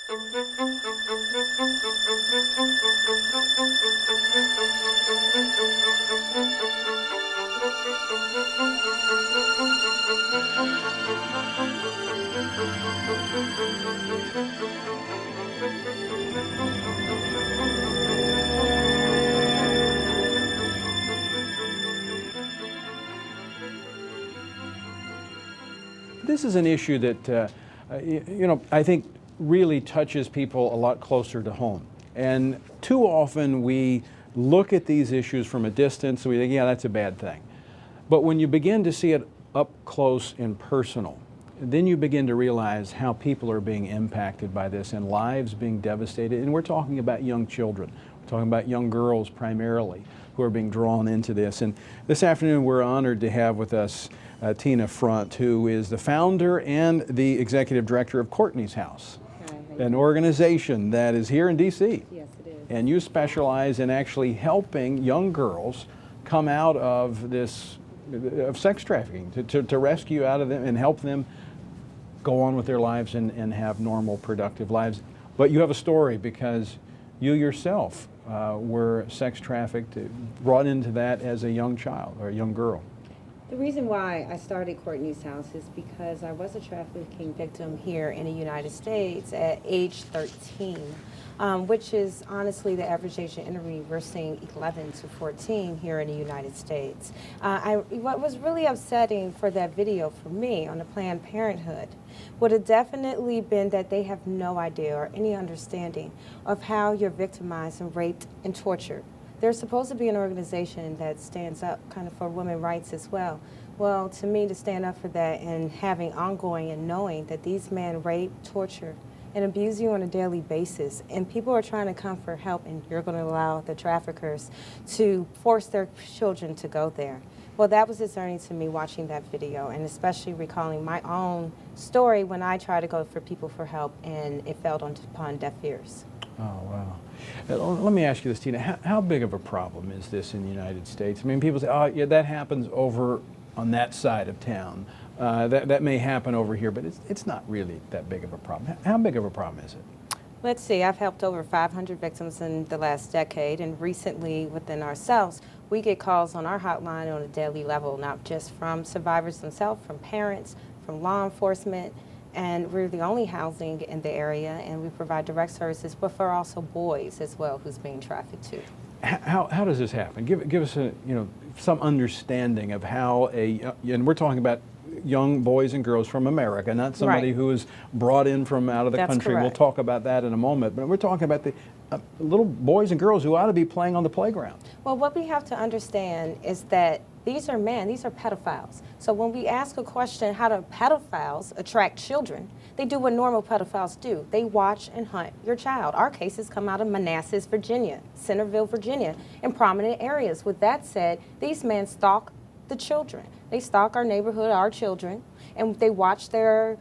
This is an issue that, I think really touches people a lot closer to home. And too often we look at these issues from a distance and we think, yeah, that's a bad thing. But when you begin to see it up close and personal, then you begin to realize how people are being impacted by this and lives being devastated. And we're talking about young children. We're talking about young girls primarily who are being drawn into this. And this afternoon we're honored to have with us Tina Frundt, who is the founder and the executive director of Courtney's House, an organization that is here in D.C. Yes, it is. And you specialize in actually helping young girls come out of this, of sex trafficking, to rescue out of them and help them go on with their lives and have normal, productive lives. But you have a story because you yourself were sex trafficked, brought into that as a young child or a young girl. The reason why I started Courtney's House is because I was a trafficking victim here in the United States at age 13, which is honestly the average age of entry. We're seeing 11 to 14 here in the United States. What was really upsetting for that video for me on the Planned Parenthood would have definitely been that they have no idea or any understanding of how you're victimized and raped and tortured. There's supposed to be an organization that stands up kind of for women's rights as well. Well, to me, to stand up for that and having ongoing and knowing that these men rape, torture, and abuse you on a daily basis, and people are trying to come for help, and you're going to allow the traffickers to force their children to go there. Well, that was discerning to me watching that video, and especially recalling my own story when I tried to go for people for help, and it fell upon deaf ears. Oh, wow. Let me ask you this, Tina. How big of a problem is this in the United States? I mean, people say, oh, yeah, that happens over on that side of town. That may happen over here, but it's not really that big of a problem. How big of a problem is it? Let's see, I've helped over 500 victims in the last decade, and recently within ourselves, we get calls on our hotline on a daily level, not just from survivors themselves, from parents, from law enforcement, and we're the only housing in the area, and we provide direct services, but for also boys as well who's being trafficked too. How does this happen? Give us some understanding of how and we're talking about young boys and girls from America, not somebody who is brought in from out of the country. Correct. We'll talk about that in a moment, but we're talking about the little boys and girls who ought to be playing on the playground. Well, what we have to understand is that these are men, these are pedophiles. So when we ask a question, how do pedophiles attract children? They do what normal pedophiles do. They watch and hunt your child. Our cases come out of Manassas, Virginia, Centerville, Virginia, in prominent areas. With that said, these men stalk the children. They stalk our neighborhood, our children, and they watch where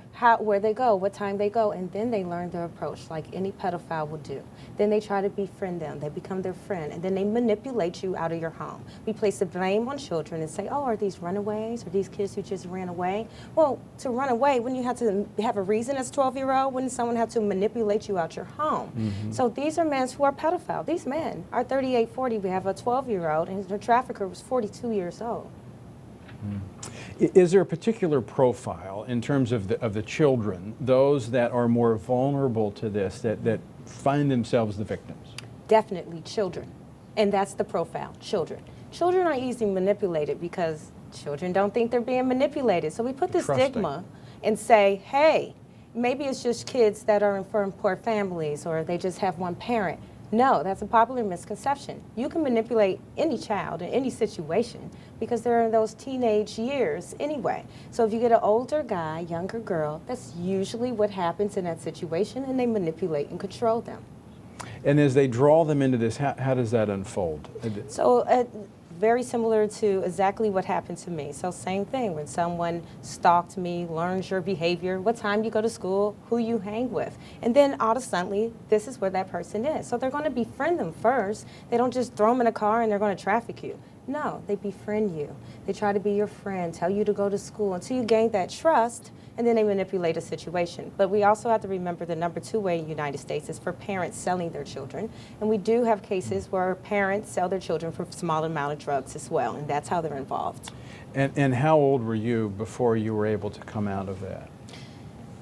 they go, what time they go, and then they learn their approach like any pedophile will do. Then they try to befriend them, they become their friend, and then they manipulate you out of your home. We place the blame on children and say, oh, are these runaways? Are these kids who just ran away? Well, to run away, wouldn't you have to have a reason as a 12-year-old? Wouldn't someone have to manipulate you out your home? Mm-hmm. So these are men who are pedophiles. These men are 38, 40. We have a 12-year-old, and the trafficker was 42 years old. Is there a particular profile in terms of the children, those that are more vulnerable to this, that find themselves the victims? Definitely children. And that's the profile, children. Children are easily manipulated because children don't think they're being manipulated. So we put this stigma and say, hey, maybe it's just kids that are from poor families or they just have one parent. No, that's a popular misconception. You can manipulate any child in any situation because they're in those teenage years anyway. So if you get an older guy, younger girl, that's usually what happens in that situation, and they manipulate and control them. And as they draw them into this, how does that unfold? So very similar to exactly what happened to me. So same thing, when someone stalked me, learns your behavior, what time you go to school, who you hang with. And then all of a sudden, this is where that person is. So they're going to befriend them first. They don't just throw them in a car and they're going to traffic you. No, they befriend you. They try to be your friend, tell you to go to school until you gain that trust, and then they manipulate a situation. But we also have to remember the number 2 way in the United States is for parents selling their children. And we do have cases where parents sell their children for a small amount of drugs as well, and that's how they're involved. And how old were you before you were able to come out of that?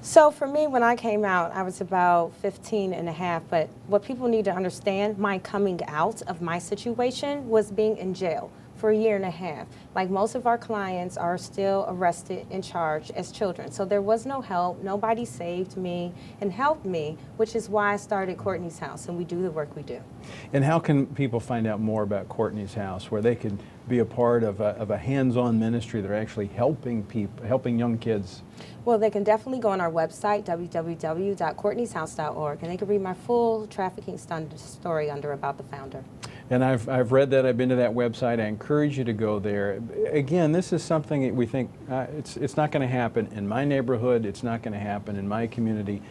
So for me, when I came out, I was about 15 and a half. But what people need to understand, my coming out of my situation was being in jail for a year and a half. Like most of our clients are still arrested and charged as children. So there was no help. Nobody saved me and helped me, which is why I started Courtney's House, and we do the work we do. And how can people find out more about Courtney's House, where they could be a part of a hands-on ministry that are actually helping people, helping young kids? Well, they can definitely go on our website, www.courtneyshouse.org, and they can read my full trafficking story under About the Founder. And I've read that. I've been to that website. I encourage you to go there. Again, this is something that we think it's not going to happen in my neighborhood. It's not going to happen in my community.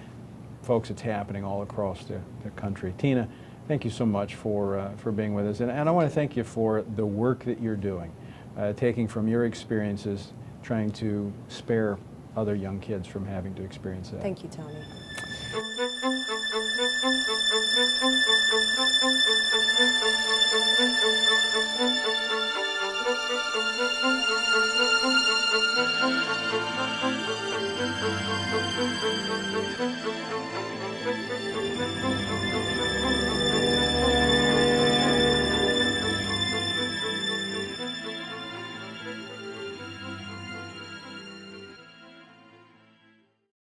Folks, it's happening all across the country. Tina, thank you so much for being with us. And I want to thank you for the work that you're doing, taking from your experiences, trying to spare other young kids from having to experience that. Thank you, Tony.